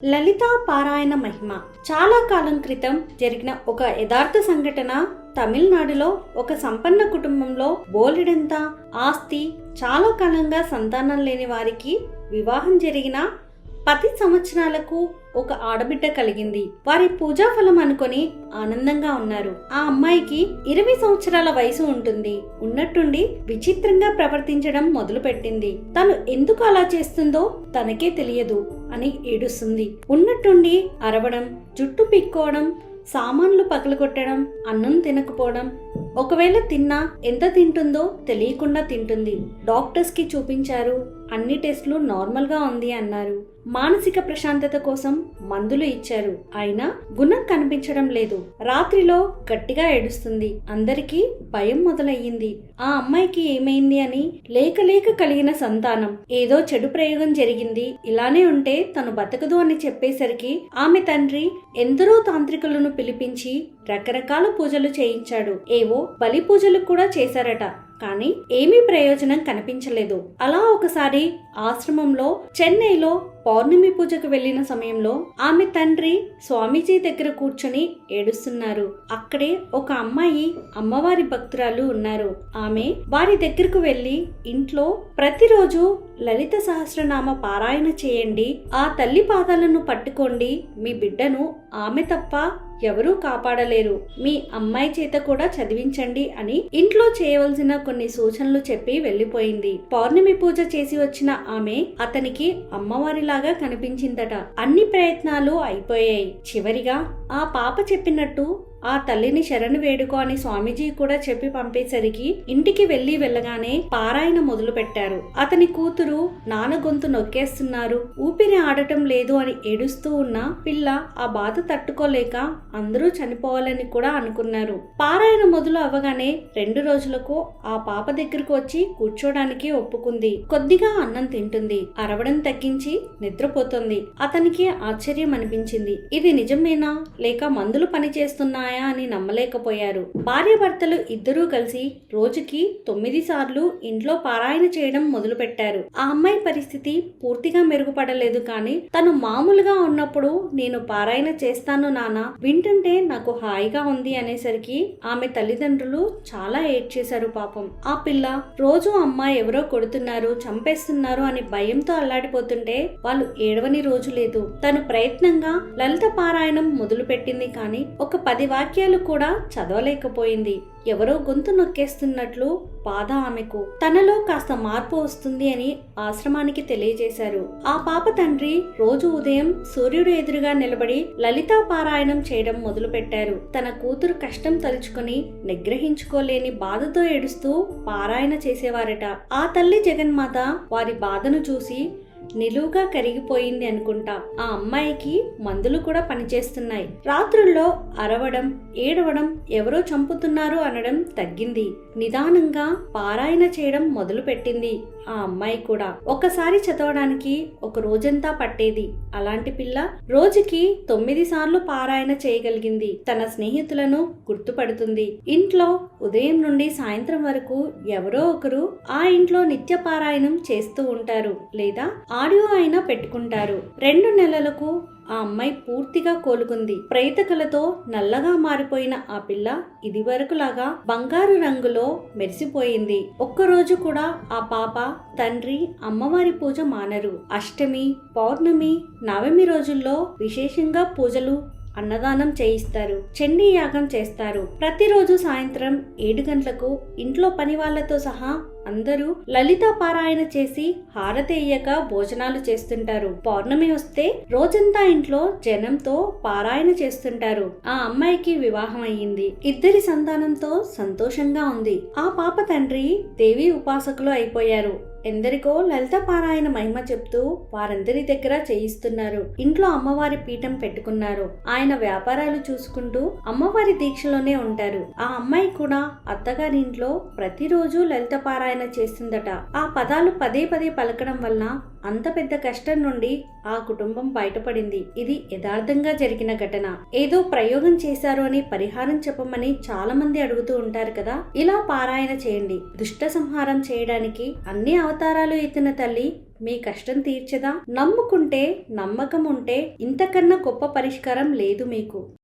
లలితా పారాయణ మహిమ. చాలా కాలం క్రితం జరిగిన ఒక యథార్థ సంఘటన. తమిళనాడులో ఒక సంపన్న కుటుంబంలో బోలెడంత ఆస్తి, చాలా కాలంగా సంతానం లేని వారికి వివాహం జరిగిన 10 సంవత్సరాలకు ఒక ఆడబిడ్డ కలిగింది. వారి పూజా ఫలం అనుకొని ఆనందంగా ఉన్నారు. ఆ అమ్మాయికి 20 సంవత్సరాల వయసు ఉంటుంది. ఉన్నట్టుండి విచిత్రంగా ప్రవర్తించడం మొదలు పెట్టింది. తను ఎందుకు అలా చేస్తుందో తనకే తెలియదు అని ఏడుస్తుంది. ఉన్నట్టుండి అరవడం, జుట్టు పిక్కోవడం, సామాన్లు పగలగొట్టడం, అన్నం తినకపోవడం, ఒకవేళ తిన్నా ఎంత తింటుందో తెలియకుండా తింటుంది. డాక్టర్స్ కి చూపించారు. అన్ని టెస్టులు నార్మల్ గా ఉంది అన్నారు. మానసిక ప్రశాంతత కోసం మందులు ఇచ్చారు. అయినా గుణం కనిపించడం లేదు. రాత్రిలో గట్టిగా ఏడుస్తుంది. అందరికీ భయం మొదలయ్యింది. ఆ అమ్మాయికి ఏమైంది అని. లేక కలిగిన సంతానం, ఏదో చెడు ప్రయోగం జరిగింది, ఇలానే ఉంటే తను బతకదు అని చెప్పేసరికి ఆమె తండ్రి ఎందరో తాంత్రికులను పిలిపించి రకరకాల పూజలు చేయించాడు. ఏవో బలి పూజలు కూడా చేశారట. కానీ ఏమీ ప్రయోజనం కనిపించలేదు. అలా ఒకసారి ఆశ్రమంలో చెన్నైలో పౌర్ణమి పూజకు వెళ్లిన సమయంలో ఆమె తండ్రి స్వామీజీ దగ్గర కూర్చొని ఏడుస్తున్నారు. అక్కడే ఒక అమ్మాయి అమ్మవారి భక్తురాలు ఉన్నారు. ఆమె వారి దగ్గరకు వెళ్లి, ఇంట్లో ప్రతిరోజు లలిత సహస్రనామ పారాయణ చేయండి, ఆ తల్లి పాదాలను పట్టుకోండి, మీ బిడ్డను ఆమె తప్ప ఎవరూ కాపాడలేరు, మీ అమ్మాయి చేత కూడా చదివించండి అని ఇంట్లో చేయవలసిన కొన్ని సూచనలు చెప్పి వెళ్లిపోయింది. పౌర్ణమి పూజ చేసి వచ్చిన ఆమె అతనికి అమ్మవారిలాగా కనిపించిందట. అన్ని ప్రయత్నాలు అయిపోయాయి. చివరిగా ఆ పాప చెప్పినట్టు ఆ తల్లిని శరణు వేడుకో అని స్వామీజీ కూడా చెప్పి పంపేసరికి ఇంటికి వెళ్ళగానే పారాయణ మొదలు పెట్టారు. అతని కూతురు నాన్న గొంతు నొక్కేస్తున్నారు, ఊపిరి ఆడటం లేదు అని ఏడుస్తూ ఉన్న పిల్ల ఆ బాధ తట్టుకోలేక అందరూ చనిపోవాలని కూడా అనుకున్నారు. పారాయణ మొదలు అవ్వగానే 2 రోజులకు ఆ పాప దగ్గరకు వచ్చి కూర్చోడానికి ఒప్పుకుంది. కొద్దిగా అన్నం తింటుంది. అరవడం తగ్గించి నిద్రపోతుంది. అతనికి ఆశ్చర్యం అనిపించింది. ఇది నిజమేనా లేక మందులు పనిచేస్తున్నా అని నమ్మలేకపోయారు. భార్యాభర్తలు ఇద్దరూ కలిసి రోజుకి 9 సార్లు ఇంట్లో పారాయణ చేయడం మొదలు పెట్టారు. ఆ అమ్మాయి పరిస్థితి పూర్తిగా మెరుగుపడలేదు. కానీ తను మామూలుగా ఉన్నప్పుడు నేను పారాయణ చేస్తాను నాన్న, వింటుంటే నాకు హాయిగా ఉంది అనేసరికి ఆమె తల్లిదండ్రులు చాలా ఏడ్చేశారు. పాపం ఆ పిల్ల రోజు అమ్మ ఎవరో కొడుతున్నారు, చంపేస్తున్నారు అని భయంతో అల్లాడిపోతుంటే వాళ్ళు ఏడవని రోజు లేదు. తను ప్రయత్నంగా లలిత పారాయణం మొదలు పెట్టింది. కానీ ఒక 10 వాక్యాలు కూడా చదవలేకపోయింది. ఎవరో గొంతు నొక్కేస్తున్నట్లు బాధ ఆమెకు. తనలో కాస్త మార్పు వస్తుంది అని ఆశ్రమానికి తెలియజేశారు. ఆ పాప తండ్రి రోజు ఉదయం సూర్యుడు ఎదురుగా నిలబడి లలితా పారాయణం చేయడం మొదలు పెట్టారు. తన కూతురు కష్టం తలుచుకుని నిగ్రహించుకోలేని బాధతో ఏడుస్తూ పారాయణ చేసేవారట. ఆ తల్లి జగన్మాత వారి బాధను చూసి నిలువుగా కరిగిపోయింది అనుకుంటా. ఆ అమ్మాయికి మందులు కూడా పనిచేస్తున్నాయి. రాత్రుల్లో అరవడం, ఏడవడం, ఎవరో చంపుతున్నారు అనడం తగ్గింది. నిదానంగా పారాయణ చేయడం మొదలు పెట్టింది. ఆ అమ్మాయి కూడా ఒకసారి చదవడానికి ఒక రోజంతా పట్టేది. అలాంటి పిల్ల రోజుకి 9 సార్లు పారాయణ చేయగలిగింది. తన స్నేహితులను గుర్తుపడుతుంది. ఇంట్లో ఉదయం నుండి సాయంత్రం వరకు ఎవరో ఒకరు ఆ ఇంట్లో నిత్య పారాయణం చేస్తూ ఉంటారు, లేదా ఆడియో అయినా పెట్టుకుంటారు. 2 నెలలకు ఆ అమ్మాయి పూర్తిగా కోలుకుంది. ప్రేతకలతో నల్లగా మారిపోయిన ఆ పిల్ల ఇదివరకులాగా బంగారు రంగులో మెరిసిపోయింది. ఒక్కరోజు కూడా ఆ పాప తండ్రి అమ్మవారి పూజ మానరు. అష్టమి, పౌర్ణమి, నవమి రోజుల్లో విశేషంగా పూజలు, అన్నదానం చేయిస్తారు. చండీ యాగం చేస్తారు. ప్రతిరోజు సాయంత్రం 7 గంటలకు ఇంట్లో పని వాళ్లతో సహా అందరూ లలితా పారాయణ చేసి హారతి అయ్యాక భోజనాలు చేస్తుంటారు. పౌర్ణమి వస్తే రోజంతా ఇంట్లో జనంతో పారాయణ చేస్తుంటారు. ఆ అమ్మాయికి వివాహం అయ్యింది. 2 సంతానంతో సంతోషంగా ఉంది. ఆ పాప తండ్రి దేవి ఉపాసకులు అయిపోయారు. ఎందరికో లలిత పారాయణ మహిమ చెప్తూ వారందరి దగ్గర చేయిస్తున్నారు. ఇంట్లో అమ్మవారి పీఠం పెట్టుకున్నారు. ఆయన వ్యాపారాలు చూసుకుంటూ అమ్మవారి దీక్షలోనే ఉంటారు. ఆ అమ్మాయి కూడా అత్తగారి ఇంట్లో ప్రతిరోజు లలిత పారాయణ చేస్తుందట. ఆ పదాలు పదే పలకడం వల్ల అంత పెద్ద కష్టం నుండి ఆ కుటుంబం బయటపడింది. ఇది యథార్థంగా జరిగిన ఘటన. ఏదో ప్రయోగం చేశారు అని పరిహారం చెప్పమని చాలా మంది అడుగుతూ ఉంటారు కదా. ఇలా పారాయణ చేయండి. దుష్ట సంహారం చేయడానికి అన్ని అవతారాలు ఎత్తిన తల్లి మీ కష్టం తీర్చదా? నమ్ముకుంటే, నమ్మకం ఉంటే ఇంతకన్నా గొప్ప పరిష్కారం లేదు మీకు.